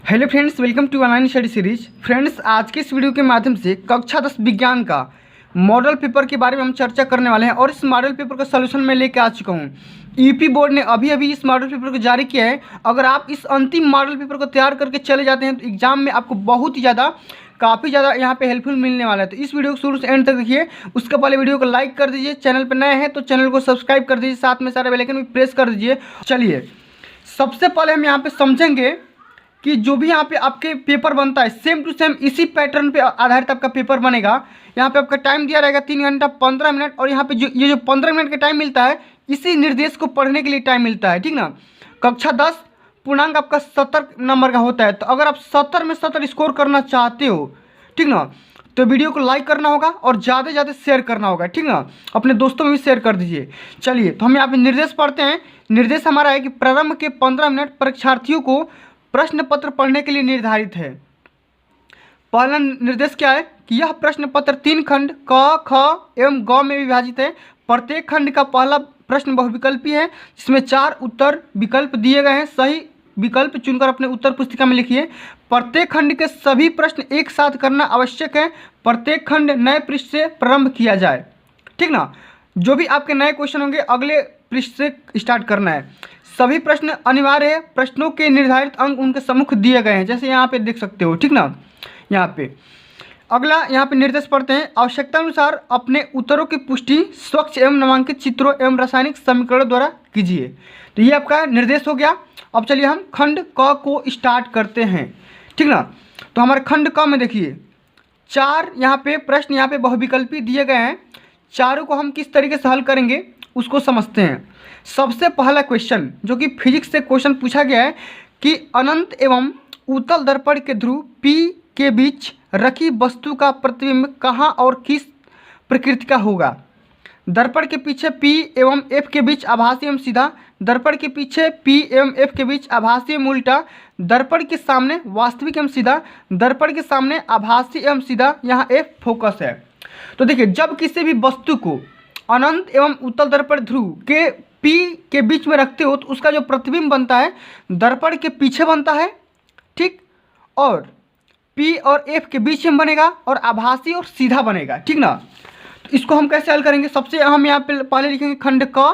Hello friends, welcome to online study series. Friends, आज के इस वीडियो के माध्यम से कक्षा 10 विज्ञान का मॉडल पेपर के बारे में हम चर्चा करने वाले हैं और इस मॉडल पेपर का सलूशन मैं लेके आ चुका हूँ। यूपी बोर्ड ने अभी अभी इस मॉडल पेपर को जारी किया है। अगर आप इस अंतिम मॉडल पेपर को तैयार करके चले जाते हैं तो एग्जाम में आपको बहुत ही ज़्यादा काफ़ी ज़्यादा यहाँ पे हेल्पफुल मिलने वाला है। तो इस वीडियो को शुरू से एंड तक देखिए। उसके पहले वीडियो को लाइक कर दीजिए, चैनल पर नए हैं तो चैनल को सब्सक्राइब कर दीजिए, साथ में सारे बेल आइकन भी प्रेस कर दीजिए। चलिए, सबसे पहले हम यहाँ पे समझेंगे कि जो भी यहाँ पे आपके पेपर बनता है सेम टू सेम इसी पैटर्न पे आधारित आपका पेपर बनेगा। यहाँ पे आपका टाइम दिया रहेगा 3 घंटा 15 मिनट और यहाँ पे जो 15 मिनट का टाइम मिलता है इसी निर्देश को पढ़ने के लिए टाइम मिलता है, ठीक ना। कक्षा 10 पूर्णांक आपका 70 नंबर का होता है। तो अगर आप 70 में 70 स्कोर करना चाहते हो, ठीक ना, तो वीडियो को लाइक करना होगा और ज़्यादा से ज़्यादा शेयर करना होगा, ठीक ना। अपने दोस्तों में भी शेयर कर दीजिए। चलिए, तो हम यहाँ पे निर्देश पढ़ते हैं। निर्देश हमारा है कि प्रारंभ के 15 मिनट परीक्षार्थियों को प्रश्न पत्र पढ़ने के लिए निर्धारित है। पहला निर्देश क्या है कि यह प्रश्न पत्र 3 खंड क, ख एवं ग में विभाजित है। प्रत्येक खंड का पहला प्रश्न बहुविकल्पी है जिसमें 4 उत्तर विकल्प दिए गए हैं। सही विकल्प चुनकर अपने उत्तर पुस्तिका में लिखिए। प्रत्येक खंड के सभी प्रश्न एक साथ करना आवश्यक है। प्रत्येक खंड नए पृष्ठ से प्रारंभ किया जाए, ठीक ना। जो भी आपके नए क्वेश्चन होंगे अगले पृष्ठ से स्टार्ट करना है। सभी प्रश्न अनिवार्य है। प्रश्नों के निर्धारित अंक उनके सम्मुख दिए गए हैं, जैसे यहाँ पे देख सकते हो, ठीक ना। यहाँ पे अगला यहाँ पे निर्देश पढ़ते हैं। आवश्यकता अनुसार अपने उत्तरों की पुष्टि स्वच्छ एवं नामांकित चित्रों एवं रासायनिक समीकरणों द्वारा कीजिए। तो ये आपका निर्देश हो गया। अब चलिए हम खंड क को स्टार्ट करते हैं, ठीक ना। तो हमारे खंड क में देखिए 4 यहाँ पे प्रश्न यहाँ पे बहुविकल्पी दिए गए हैं। चारों को हम किस तरीके से हल करेंगे उसको समझते हैं। सबसे पहला क्वेश्चन जो कि फिजिक्स से क्वेश्चन पूछा गया है कि अनंत एवं उत्तल दर्पण के ध्रुव P के बीच रखी वस्तु का प्रतिबिंब कहाँ और किस प्रकृति का होगा। दर्पण के पीछे P एवं F के बीच आभासी एवं सीधा, दर्पण के पीछे P एवं F के बीच आभासी एवं उल्टा, दर्पण के सामने वास्तविक एवं सीधा, दर्पण के सामने आभासी एवं सीधा, यहाँ F फोकस है। तो देखिए, जब किसी भी वस्तु को अनंत एवं उत्तल दर्पण ध्रुव के P के बीच में रखते हो तो उसका जो प्रतिबिंब बनता है दर्पण के पीछे बनता है, ठीक, और P और F के बीच में बनेगा और आभासी और सीधा बनेगा, ठीक ना। तो इसको हम कैसे हल करेंगे। सबसे हम यहाँ पे पहले लिखेंगे खंड क,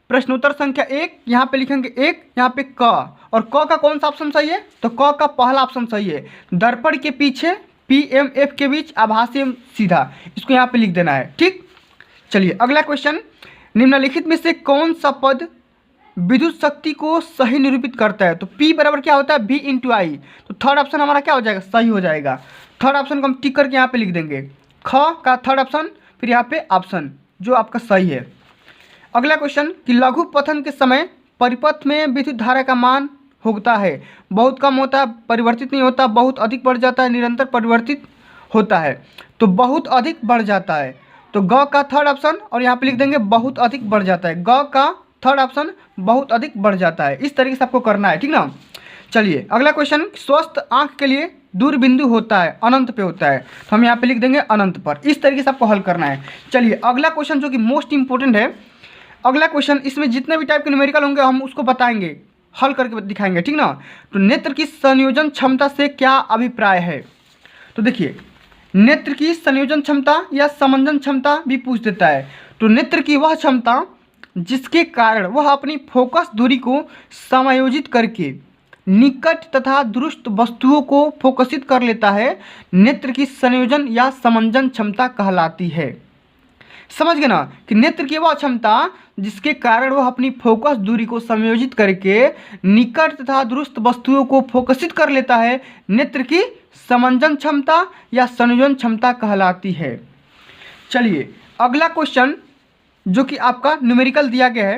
प्रश्नोत्तर संख्या 1, यहाँ पे लिखेंगे 1, यहाँ पे क, और क का कौन सा ऑप्शन सही है तो क का पहला ऑप्शन सही है। दर्पण के पीछे P एवं F के बीच आभासी एवं सीधा, इसको यहाँ पे लिख देना है, ठीक। चलिए अगला क्वेश्चन, निम्नलिखित में से कौन सा पद विद्युत शक्ति को सही निरूपित करता है। तो P बराबर क्या होता है V इंटू आई। तो थर्ड ऑप्शन हमारा क्या हो जाएगा, सही हो जाएगा। थर्ड ऑप्शन को हम टिक करके यहाँ पे लिख देंगे, ख का थर्ड ऑप्शन, फिर यहाँ पे ऑप्शन जो आपका सही है। अगला क्वेश्चन कि लघु पथन के समय परिपथ में विद्युत धारा का मान होता है। बहुत कम होता है, परिवर्तित नहीं होता, बहुत अधिक बढ़ जाता है, निरंतर परिवर्तित होता है। तो बहुत अधिक बढ़ जाता है, तो ग का थर्ड ऑप्शन और यहाँ पे लिख देंगे बहुत अधिक बढ़ जाता है। ग का थर्ड ऑप्शन बहुत अधिक बढ़ जाता है। इस तरीके से आपको करना है, ठीक ना। चलिए अगला क्वेश्चन, स्वस्थ आंख के लिए दूर बिंदु होता है, अनंत पे होता है, तो हम यहाँ पे लिख देंगे अनंत पर। इस तरीके से आपको हल करना है। चलिए अगला क्वेश्चन जो कि मोस्ट इंपॉर्टेंट है। अगला क्वेश्चन, इसमें जितने भी टाइप के न्यूमेरिकल होंगे हम उसको बताएंगे, हल करके दिखाएंगे, ठीक ना। तो नेत्र की संयोजन क्षमता से क्या अभिप्राय है। तो देखिए, नेत्र की संयोजन क्षमता या समंजन क्षमता भी पूछ देता है। तो नेत्र की वह क्षमता जिसके कारण वह अपनी फोकस दूरी को समायोजित करके निकट तथा दूरस्थ वस्तुओं को फोकसित कर लेता है, नेत्र की संयोजन या समंजन क्षमता कहलाती है। समझ गए ना कि नेत्र की वह क्षमता जिसके कारण वह अपनी फोकस दूरी को समायोजित करके निकट तथा दूरस्थ वस्तुओं को फोकसित कर लेता है, नेत्र की समंजन क्षमता या संयोजन क्षमता कहलाती है। चलिए अगला क्वेश्चन जो कि आपका न्यूमेरिकल दिया गया है,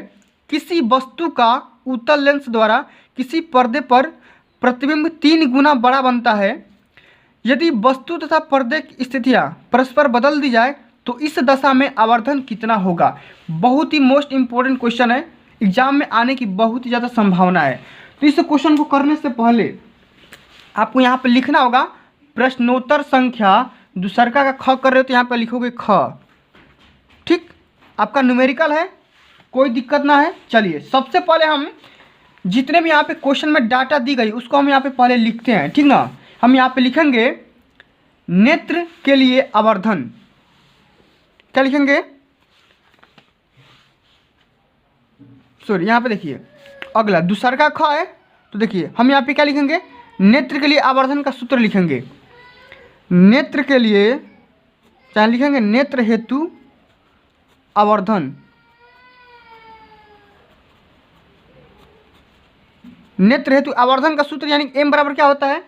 किसी वस्तु का उत्तल लेंस द्वारा किसी पर्दे पर प्रतिबिंब 3 गुना बड़ा बनता है। यदि वस्तु तथा पर्दे की स्थितियाँ परस्पर बदल दी जाए तो इस दशा में आवर्धन कितना होगा। बहुत ही मोस्ट इंपॉर्टेंट क्वेश्चन है, एग्जाम में आने की बहुत ही ज़्यादा संभावना है। तो इस क्वेश्चन को करने से पहले आपको यहाँ पे लिखना होगा प्रश्नोत्तर संख्या दूसरका का ख कर रहे हो तो यहाँ पे लिखोगे ख, ठीक। आपका न्यूमेरिकल है, कोई दिक्कत ना है। चलिए सबसे पहले हम जितने भी यहाँ पे क्वेश्चन में डाटा दी गई उसको हम यहाँ पे पहले लिखते हैं, ठीक ना। हम यहाँ पे लिखेंगे नेत्र के लिए आवर्धन, क्या लिखेंगे, सॉरी यहाँ पे देखिए अगला दूसरा का ख है, तो देखिए हम यहाँ पे क्या लिखेंगे, नेत्र के लिए आवर्धन का सूत्र लिखेंगे। नेत्र के लिए चाहे लिखेंगे नेत्र हेतु आवर्धन, नेत्र हेतु आवर्धन का सूत्र यानी m बराबर क्या होता है,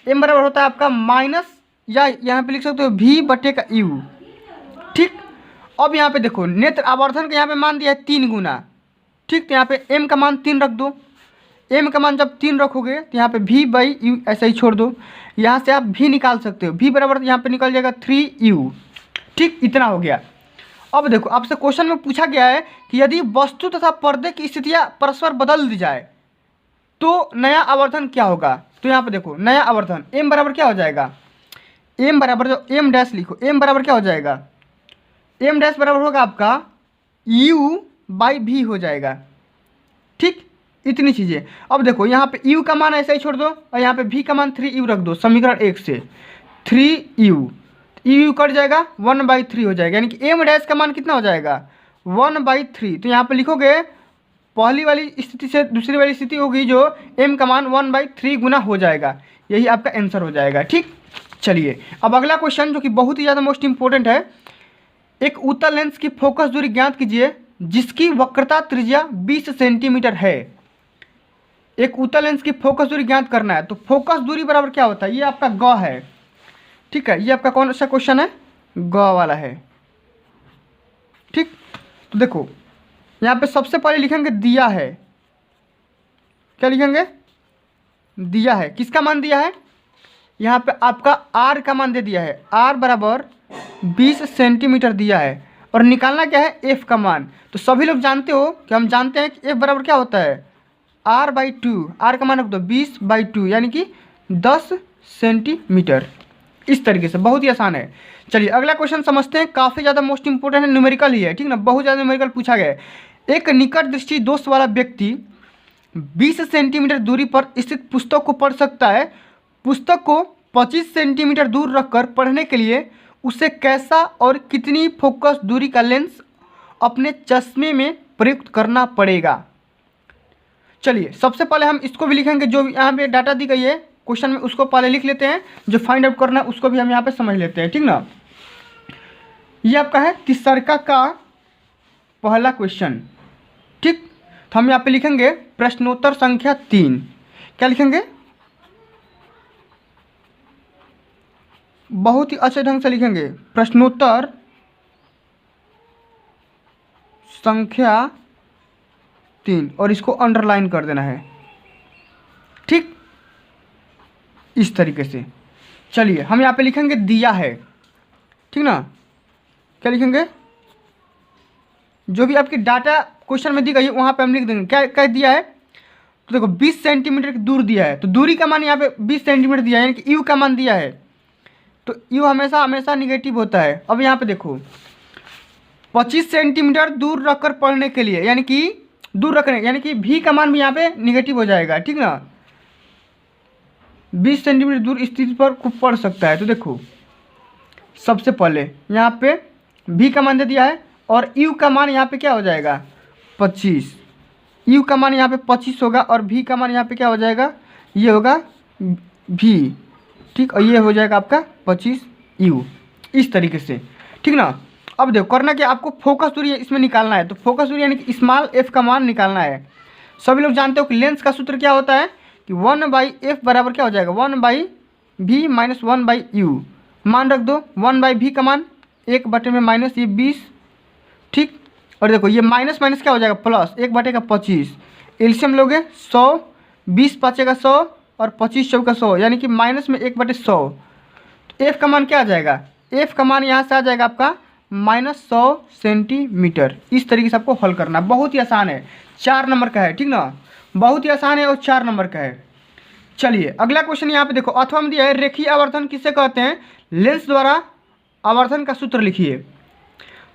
m बराबर होता है आपका माइनस, या यहाँ पे लिख सकते हो v बटे का u, ठीक। अब यहाँ पे देखो नेत्र आवर्धन का यहाँ पे मान दिया है 3 गुना, ठीक। तो यहाँ पे m का मान 3 रख दो, m का मान जब 3 रखोगे तो यहाँ पे v बाई u ऐसा ही छोड़ दो, यहाँ से आप v निकाल सकते हो, v बराबर यहाँ पे निकल जाएगा 3u, ठीक। इतना हो गया। अब देखो आपसे क्वेश्चन में पूछा गया है कि यदि वस्तु तथा पर्दे की स्थितियाँ परस्पर बदल दी जाए तो नया आवर्धन क्या होगा। तो यहाँ पे देखो नया आवर्धन m बराबर क्या हो जाएगा, m बराबर जो m डैश लिखो, m बराबर क्या हो जाएगा, m डैश बराबर होगा आपका u बाई v हो जाएगा, ठीक। इतनी चीज़ें। अब देखो यहाँ पे u का मान ऐसा ही छोड़ दो और यहाँ पे v का मान 3u रख दो, समीकरण 1 से 3u, u कट जाएगा 1/3 हो जाएगा, यानी कि m डैश का मान कितना हो जाएगा 1/3। तो यहाँ पे लिखोगे पहली वाली स्थिति से दूसरी वाली स्थिति होगी जो m का मान 1/3 गुना हो जाएगा, यही आपका आंसर हो जाएगा, ठीक। चलिए अब अगला क्वेश्चन जो कि बहुत ही ज़्यादा मोस्ट इंपॉर्टेंट है, एक उत्तल लेंस की फोकस दूरी ज्ञात कीजिए जिसकी वक्रता त्रिज्या 20 सेंटीमीटर है। एक उत्तल लेंस की फोकस दूरी ज्ञात करना है, तो फोकस दूरी बराबर क्या होता है, ये आपका ग है, ठीक है। ये आपका कौन सा क्वेश्चन है, ग वाला है, ठीक। तो देखो यहाँ पे सबसे पहले लिखेंगे दिया है, क्या लिखेंगे, दिया है। किसका मान दिया है, यहाँ पे आपका r का मान दे दिया है, r बराबर 20 सेंटीमीटर दिया है, और निकालना क्या है f का मान। तो सभी लोग जानते हो कि हम जानते हैं कि f बराबर क्या होता है r/2, r का मान रख दो 20/2 यानी कि 10 सेंटीमीटर। इस तरीके से बहुत ही आसान है। चलिए अगला क्वेश्चन समझते हैं, काफ़ी ज़्यादा मोस्ट इंपोर्टेंट है, न्यूमेरिकल ही है, ठीक ना, बहुत ज़्यादा न्यूमेरिकल पूछा गया है। एक निकट दृष्टि दोष वाला व्यक्ति 20 सेंटीमीटर दूरी पर स्थित पुस्तक को पढ़ सकता है। पुस्तक को 25 सेंटीमीटर दूर रखकर पढ़ने के लिए उसे कैसा और कितनी फोकस दूरी का लेंस अपने चश्मे में प्रयुक्त करना पड़ेगा। चलिए सबसे पहले हम इसको भी लिखेंगे, जो यहाँ पे डाटा दी गई है क्वेश्चन में उसको पहले लिख लेते हैं, जो फाइंड आउट करना है उसको भी हम यहाँ पे समझ लेते हैं, ठीक ना। ये आपका है तीसरका का पहला क्वेश्चन, ठीक। तो हम यहाँ पे लिखेंगे प्रश्नोत्तर संख्या 3, क्या लिखेंगे, बहुत ही अच्छे ढंग से लिखेंगे प्रश्नोत्तर संख्या 3 और इसको अंडरलाइन कर देना है, ठीक, इस तरीके से। चलिए हम यहाँ पे लिखेंगे दिया है, ठीक ना, क्या लिखेंगे, जो भी आपकी डाटा क्वेश्चन में दी गई है वहाँ पे हम लिख देंगे क्या क्या दिया है। तो देखो 20 सेंटीमीटर की दूर दिया है, तो दूरी का मान यहाँ पे 20 सेंटीमीटर दिया है, यानी कि यू का मान दिया है, तो यू हमेशा हमेशा निगेटिव होता है। अब यहाँ पे देखो 25 सेंटीमीटर दूर रखकर पढ़ने के लिए, यानी कि दूर रखने, यानी कि भी का मान भी यहाँ पे निगेटिव हो जाएगा, ठीक ना। 20 सेंटीमीटर दूर स्थिति पर खूब पढ़ सकता है। तो देखो सबसे पहले यहाँ पे भी का मान दे दिया है और यू का मान यहाँ पे क्या हो जाएगा 25, यू का मान यहाँ पे 25 होगा और भी का मान यहाँ पे क्या हो जाएगा, ये होगा भी, ठीक, और ये हो जाएगा आपका 25 यू, इस तरीके से, ठीक ना। अब देखो करना कि आपको फोकस दूरी इसमें निकालना है, तो फोकस दूरी यानी कि स्मॉल एफ का मान निकालना है। सभी लोग जानते हो कि लेंस का सूत्र क्या होता है कि 1/f बराबर क्या हो जाएगा 1/v माइनस 1/u, मान रख दो 1/v का मान 1/में माइनस ये 20, ठीक। और देखो ये माइनस माइनस क्या हो जाएगा प्लस 1/25, एलसीएम लोगे 100, 20 बचेगा 100 और 25 चौका 100, यानी कि माइनस में 1/100। तो एफ का मान क्या आ जाएगा, एफ का मान यहाँ से आ जाएगा आपका -100 सेंटीमीटर। इस तरीके से आपको हल करना, बहुत ही आसान है, 4 नंबर का है, ठीक ना, बहुत ही आसान है और 4 नंबर का है। चलिए अगला क्वेश्चन यहाँ पे देखो, अथवा में दिया है रेखीय आवर्धन किसे कहते हैं, लेंस द्वारा आवर्धन का सूत्र लिखिए।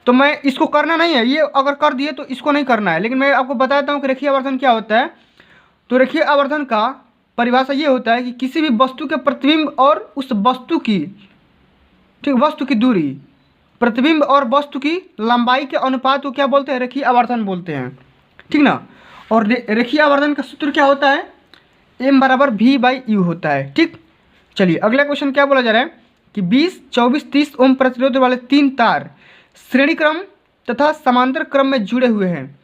तो मैं इसको करना नहीं है, ये अगर कर दिए तो इसको नहीं करना है, लेकिन मैं आपको बताता हूँ कि रेखीय आवर्धन क्या होता है। तो रेखीय आवर्धन का परिभाषा ये होता है कि किसी भी वस्तु के प्रतिबिंब और उस वस्तु की, ठीक, वस्तु की दूरी, प्रतिबिंब और वस्तु की लंबाई के अनुपात को क्या बोलते हैं? रेखीय आवर्धन बोलते हैं, ठीक ना। और रेखीय आवर्धन का सूत्र क्या होता है? m बराबर v/u होता है, ठीक। चलिए अगला क्वेश्चन क्या बोला जा रहा है कि 20, 24, 30 ओम प्रतिरोध वाले 3 तार श्रेणी क्रम तथा समांतर क्रम में जुड़े हुए हैं,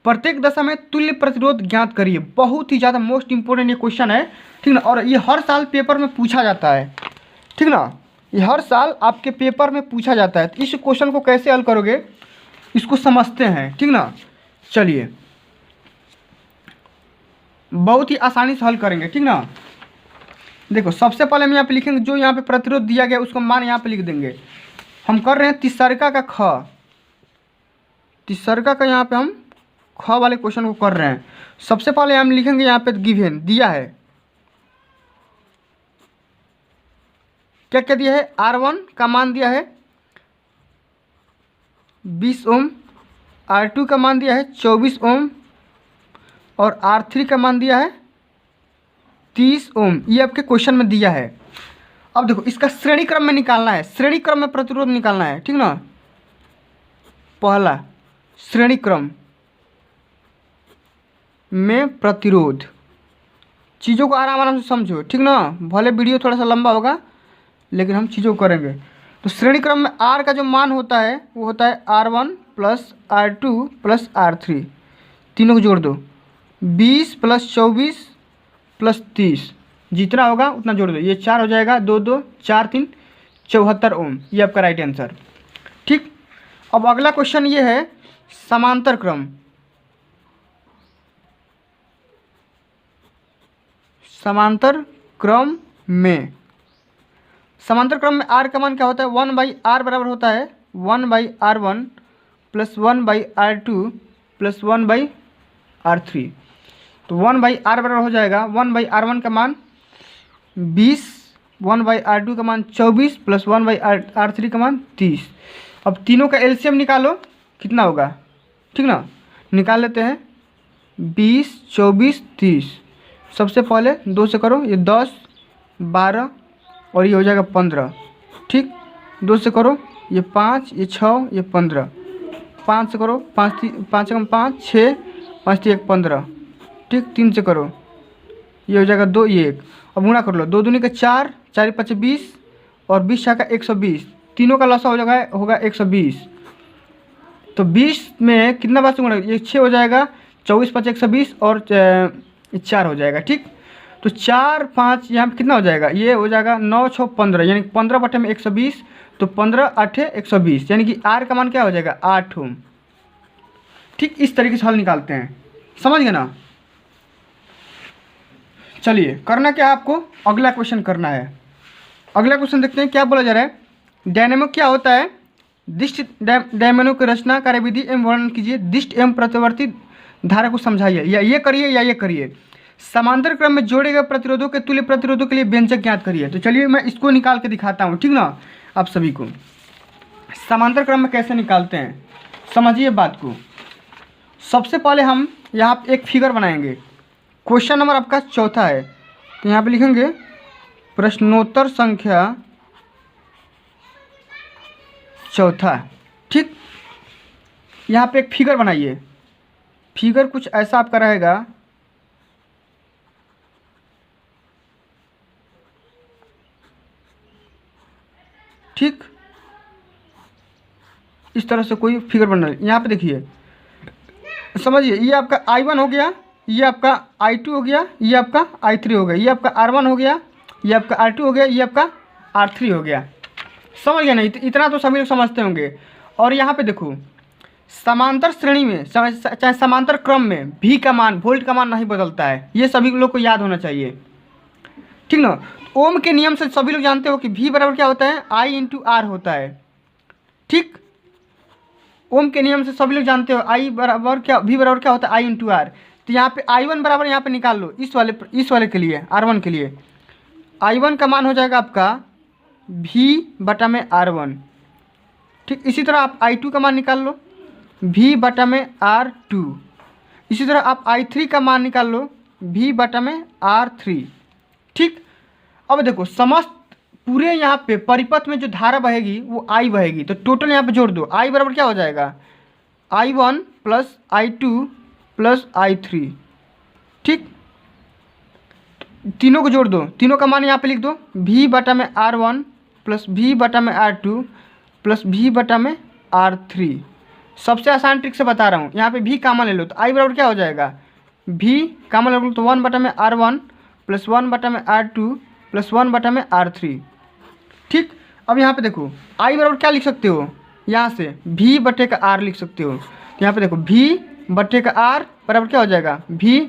प्रत्येक दशा में तुल्य प्रतिरोध ज्ञात करिए। बहुत ही ज़्यादा मोस्ट इंपोर्टेंट ये क्वेश्चन है, ठीक ना। और ये हर साल पेपर में पूछा जाता है, ठीक ना। ये हर साल आपके पेपर में पूछा जाता है। तो इस क्वेश्चन को कैसे हल करोगे इसको समझते हैं, ठीक ना। चलिए बहुत ही आसानी से हल करेंगे, ठीक ना। देखो सबसे पहले हम यहाँ पे लिखेंगे जो यहाँ पे प्रतिरोध दिया गया उसको मान यहाँ पे लिख देंगे। हम कर रहे हैं तीसरका का ख, तीसरका का यहाँ पे हम ख वाले क्वेश्चन को कर रहे हैं। सबसे पहले हम लिखेंगे यहाँ पे गिवन दिया है, क्या क्या दिया है? R1 का मान दिया है 20 ओम, R2 का मान दिया है 24 ओम और R3 का मान दिया है 30 ओम। ये आपके क्वेश्चन में दिया है। अब देखो इसका श्रेणी क्रम में निकालना है, श्रेणी क्रम में प्रतिरोध निकालना है, ठीक ना। पहला श्रेणी क्रम में प्रतिरोध, चीज़ों को आराम आराम से समझो, ठीक ना। भले वीडियो थोड़ा सा लंबा होगा लेकिन हम चीज़ों को करेंगे। तो श्रेणी क्रम में R का जो मान होता है वो होता है R1 plus R2 plus R3, तीनों को जोड़ दो, 20 प्लस 24 प्लस 30, जितना होगा उतना जोड़ दो, ये 4 हो जाएगा, 2 2 4 3 74 ओम। ये आपका राइट आंसर, ठीक। अब अगला क्वेश्चन ये है समांतर क्रम, समांतर क्रम में, समांतर क्रम में R का मान क्या होता है? 1/R बराबर होता है 1/R1 plus 1/R2 plus 1/R3। तो 1/R बराबर हो जाएगा 1/R1 का मान 20, 1/R2 का मान 24 प्लस 1/R3 का मान 30। अब तीनों का एलसीएम निकालो, कितना होगा, ठीक ना। निकाल लेते हैं 20, 24, 30। सबसे पहले 2 से करो, ये 10, 12 और ये हो जाएगा 15, ठीक। 2 से करो, ये 5, ये 6, ये 15। 5 से करो, 5 कम 5 6, 5 1 15, ठीक। 3 से करो, ये हो जाएगा 2, ये 1। अब गुणा कर लो, 2 दूनी का 4, 4 5 20 और 20 का 120, तीनों का लसा हो जाएगा होगा 120। तो 20 में कितना बार से गुणा, ये 6 हो जाएगा, 24 5 120 और 4 हो जाएगा, ठीक। तो 4 5 यहाँ पे कितना हो जाएगा, ये हो जाएगा 9 6 15, यानी 15 बटे में 120, तो 15 8 120, यानी कि R का मान क्या हो जाएगा 8 ओम, ठीक। इस तरीके से हल निकालते हैं, समझ गए ना। चलिए करना क्या है आपको, अगला क्वेश्चन करना है। अगला क्वेश्चन देखते हैं क्या बोला जा रहा है। डायनेमो क्या होता है? दिष्ट डायनेमो की रचना कार्यविधि एवं वर्णन कीजिए, दिष्ट एवं प्रतिवर्ती धारा को समझाइए, या ये करिए या ये करिए। समांतर क्रम में जोड़े गए प्रतिरोधों के तुल्य प्रतिरोधों के लिए व्यंजक ज्ञात करिए। तो चलिए मैं इसको निकाल के दिखाता हूँ, ठीक ना। आप सभी को समांतर क्रम में कैसे निकालते हैं समझिए बात को। सबसे पहले हम यहाँ एक फिगर बनाएंगे। क्वेश्चन नंबर आपका चौथा है, तो यहाँ पे लिखेंगे प्रश्नोत्तर संख्या चौथा, ठीक। यहाँ पे एक फिगर बनाइए। फिगर कुछ ऐसा आपका रहेगा, ठीक। इस तरह से कोई फिगर बना है। यहाँ पे देखिए, समझिए, ये आपका I1 हो गया, ये आपका I2 हो गया, ये आपका I3 हो गया, ये आपका R1 हो गया, ये आपका R2 हो गया, ये आपका R3 हो गया। समझ गया नहीं? इतना तो सभी लोग समझते होंगे। और यहाँ पे देखो, समांतर श्रेणी में चाहे समांतर क्रम में V का मान, वोल्ट का मान नहीं बदलता है, ये सभी लोग को याद होना चाहिए, ठीक ना। ओम के नियम से सभी लोग जानते हो कि V बराबर क्या होता है, I इंटू R होता है, ठीक। ओम के नियम से सभी लोग जानते हो I बराबर क्या, V बराबर क्या होता है, I इंटू R। तो यहाँ पे I1 बराबर यहाँ पे निकाल लो, इस वाले के लिए, R1 के लिए I1 का मान हो जाएगा आपका V बटा में R1, ठीक। इसी तरह आप I2 का मान निकाल लो, V बटा में R2। इसी तरह आप I3 का मान निकाल लो, V बटा में R3। ठीक, अब देखो समस्त पूरे यहाँ पे परिपथ में जो धारा बहेगी वो I बहेगी, तो टोटल यहाँ पे जोड़ दो। I बराबर क्या हो जाएगा, I1 plus I2 plus I3। ठीक, तीनों को जोड़ दो, तीनों का मान यहाँ पे लिख दो, V बटा में R1 प्लस V बटा में R2 प्लस V बटा में R3। सबसे आसान ट्रिक से बता रहा हूँ, यहाँ पे V कामन ले लो तो I बराबर क्या हो जाएगा, V कामन ले लो तो 1 बटा में R1 प्लस 1 बटा में R2 प्लस 1 बटा में R3। ठीक, अब यहाँ पे देखो I बराबर क्या लिख सकते हो, यहाँ से V बटे का R लिख सकते हो। तो यहाँ पे देखो V बटे का R बराबर क्या हो जाएगा, V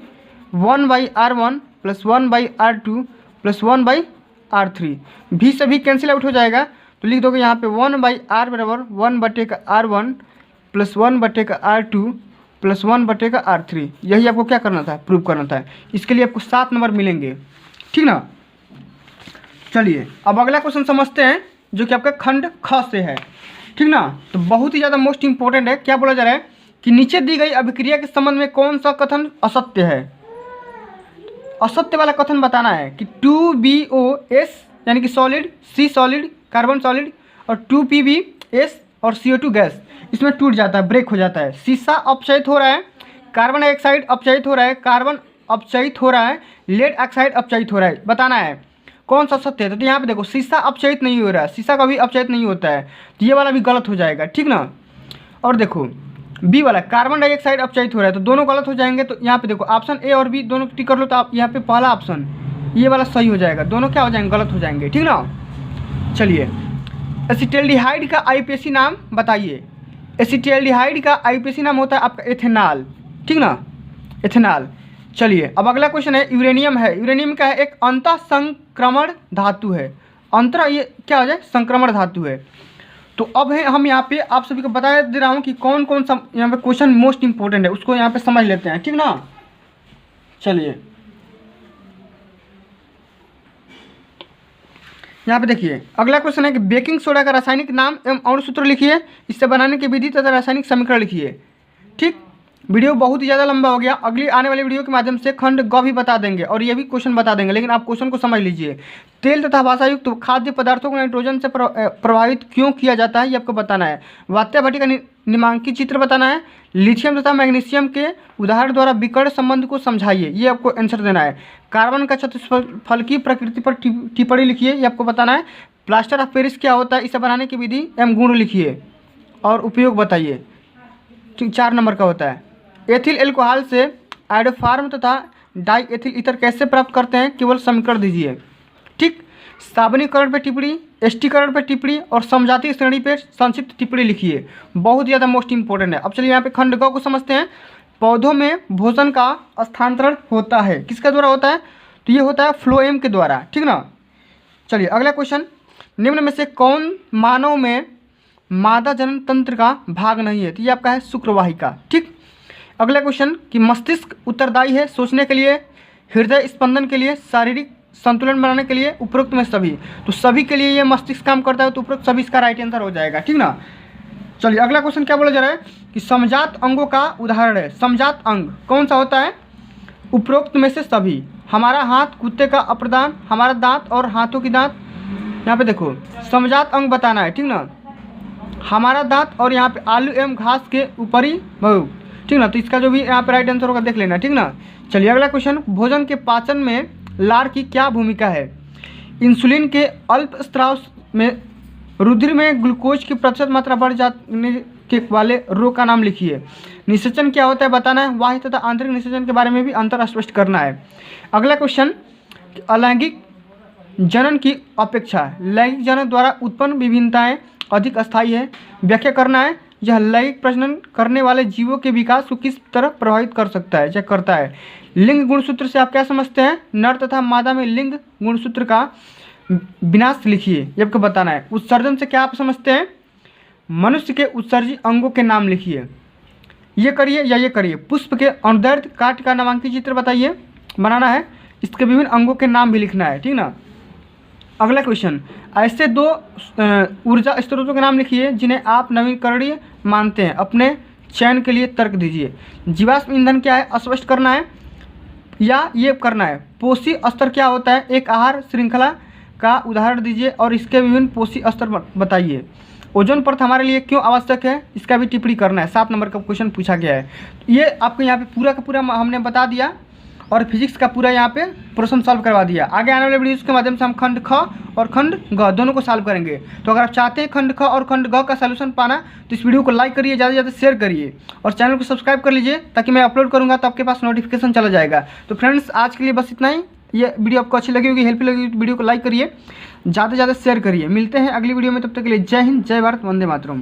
1/R1 plus 1/R2 plus 1/R3। V से भी कैंसिल आउट हो जाएगा, तो लिख दोगे यहाँ पे 1/R बराबर 1 बटे का R1 प्लस 1 बटे का R2 प्लस 1 बटे का R3। यही आपको क्या करना था, प्रूव करना था। इसके लिए आपको 7 नंबर मिलेंगे। ठीक ना, चलिए अब अगला क्वेश्चन समझते हैं जो कि आपका खंड ख से है। ठीक ना, तो बहुत ही ज़्यादा मोस्ट इंपॉर्टेंट है। क्या बोला जा रहा है कि नीचे दी गई अभिक्रिया के संबंध में कौन सा कथन असत्य है। असत्य वाला कथन बताना है कि 2BOS यानी कि solid, C solid, carbon solid और 2PbS और CO2 गैस इसमें टूट जाता है, ब्रेक हो जाता है। शीशा अपचयित हो रहा है, कार्बन डाइऑक्साइड अपचयित हो रहा है, कार्बन अपचयित हो रहा है, लेड ऑक्साइड अपचयित हो रहा है। बताना है कौन सा सत्य है। तो यहाँ पे देखो शीशा अपचयित नहीं हो रहा है, शीशा कभी अपचयित नहीं होता है, तो ये वाला भी गलत हो जाएगा। ठीक ना, और देखो बी वाला कार्बन डाइऑक्साइड अपचयित हो रहा है, तो दोनों गलत हो जाएंगे। तो यहाँ पे देखो ऑप्शन ए और बी दोनों टिक कर लो, तो आप यहाँ पे पहला ऑप्शन ये वाला सही हो जाएगा, दोनों क्या हो जाएंगे, गलत हो जाएंगे। ठीक ना, चलिए एसिटाल्डिहाइड का आईयूपीएसी नाम बताइए। एसिटाल्डिहाइड का आईयूपीएसी नाम होता है आपका एथेनॉल। ठीक ना, एथेनॉल। चलिए अब अगला क्वेश्चन है, यूरेनियम है। यूरेनियम क्या है, एक अंतः संक्रमण धातु है। अंतर ये क्या हो जाए, संक्रमण धातु है। तो अब है हम यहाँ पे आप सभी को बता दे रहा हूँ कि कौन कौन सा यहाँ पे क्वेश्चन मोस्ट इंपॉर्टेंट है, उसको यहाँ पे समझ लेते हैं। ठीक ना, चलिए यहाँ पे देखिए अगला क्वेश्चन है कि बेकिंग सोडा का रासायनिक नाम एवं अणुसूत्र लिखिए, इससे बनाने की विधि तथा रासायनिक समीकरण लिखिए। ठीक, वीडियो बहुत ही ज़्यादा लंबा हो गया, अगली आने वाली वीडियो के माध्यम से खंड ग भी बता देंगे और ये भी क्वेश्चन बता देंगे, लेकिन आप क्वेश्चन को समझ लीजिए। तेल तथा वासायुक्त तो खाद्य पदार्थों को नाइट्रोजन से प्रभावित क्यों किया जाता है, ये आपको बताना है। वात्या भट्टी का निमांकित चित्र बताना है। लिथियम तथा मैग्नीशियम के उदाहरण द्वारा विकर्ण संबंध को समझाइए, ये आपको आंसर देना है। कार्बन का चतुष्फल की प्रकृति पर टिप्पणी लिखिए, ये आपको बताना है। प्लास्टर ऑफ पेरिस क्या होता है, इसे बनाने की विधि एवं गुण लिखिए और उपयोग बताइए। 4 नंबर का होता है। एथिल एल्कोहल से आइडोफार्म तथा डाई एथिल ईथर कैसे प्राप्त करते हैं, केवल समीकरण दीजिए। ठीक, साबनीकरण पर टिप्पणी, एस्टीकरण पर टिप्पणी और समजातीय श्रेणी पर संक्षिप्त टिप्पणी लिखिए। बहुत ज़्यादा मोस्ट इंपॉर्टेंट है। अब चलिए यहाँ पे खंड ग को समझते हैं। पौधों में भोजन का स्थानांतरण होता है, किसके द्वारा होता है, तो ये होता है फ्लोएम के द्वारा। ठीक ना, चलिए अगला क्वेश्चन, निम्न में से कौन मानव में मादा जनन तंत्र का भाग नहीं है, तो ये आपका है शुक्रवाहिका। ठीक, अगला क्वेश्चन कि मस्तिष्क उत्तरदायी है सोचने के लिए, हृदय स्पंदन के लिए, शारीरिक संतुलन बनाने के लिए, उपरोक्त में सभी। तो सभी के लिए ये मस्तिष्क काम करता है, तो उपरोक्त सभी इसका राइट आंसर हो जाएगा। ठीक ना, चलिए अगला क्वेश्चन क्या बोला जा रहा है कि समजात अंगों का उदाहरण है। समजात अंग कौन सा होता है, उपरोक्त में से सभी। हमारा हाथ, कुत्ते का अप्रदान, हमारा दांत और हाथों की दांत। यहाँ पे देखो समजात अंग बताना है। ठीक ना, हमारा दांत और यहाँ पे आलू एवं घास के ऊपरी बहु। ठीक ना, तो इसका जो भी यहाँ पे राइट आंसर होगा देख लेना। ठीक ना, चलिए अगला क्वेश्चन, भोजन के पाचन में लार की क्या भूमिका है। इंसुलिन के अल्प स्राव में रुधिर में ग्लूकोज की प्रतिशत मात्रा बढ़ जाने के वाले रोग का नाम लिखिए। निषेचन क्या होता है बताना है। बाह्य तथा आंतरिक निषेचन के बारे में भी अंतर स्पष्ट करना है। अगला क्वेश्चन, अलैंगिक जनन की अपेक्षा लैंगिक जनन द्वारा उत्पन्न विभिन्नताएं अधिक अस्थायी है। व्याख्या करना है, यह लैंगिक प्रजनन करने वाले जीवों के विकास को किस तरह प्रभावित कर सकता है या करता है। लिंग गुणसूत्र से आप क्या समझते हैं, नर तथा मादा में लिंग गुणसूत्र का विनाश लिखिए, ये आपको बताना है। उत्सर्जन से क्या आप समझते हैं, मनुष्य के उत्सर्जी अंगों के नाम लिखिए, ये करिए या ये करिए। पुष्प के अनुदैर्ध्य काट का नामांकित चित्र बताइए, बनाना है। इसके विभिन्न अंगों के नाम भी लिखना है। ठीक ना, अगला क्वेश्चन, ऐसे 2 ऊर्जा स्रोतों के नाम लिखिए जिन्हें आप नवीकरणीय मानते हैं, अपने चयन के लिए तर्क दीजिए। जीवाश्म ईंधन क्या है स्पष्ट करना है। या ये करना है। पोषी स्तर क्या होता है, एक आहार श्रृंखला का उदाहरण दीजिए और इसके विभिन्न पोषी स्तर बताइए। ओजोन परत हमारे लिए क्यों आवश्यक है, इसका भी टिप्पणी करना है। 7 नंबर का क्वेश्चन पूछा गया है। ये आपको यहाँ पे पूरा का पूरा हमने बता दिया और फिजिक्स का पूरा यहाँ पे प्रश्न सॉल्व करवा दिया। आगे आने वाले वीडियोज़ के माध्यम से हम खंड ख और खंड ग दोनों को सॉल्व करेंगे। तो अगर आप चाहते हैं खंड ख और खंड ग का सलूशन पाना तो इस वीडियो को लाइक करिए, ज़्यादा से ज़्यादा शेयर करिए और चैनल को सब्सक्राइब कर लीजिए ताकि मैं अपलोड करूँगा तो आपके पास नोटिफिकेशन चला जाएगा। तो फ्रेंड्स आज के लिए बस इतना ही। ये वीडियो आपको अच्छी लगी होगी, हेल्पफुल लगी तो वीडियो को लाइक करिए, ज़्यादा से ज़्यादा शेयर करिए। मिलते हैं अगली वीडियो में, तब तक के लिए जय हिंद, जय भारत, वंदे मातरम।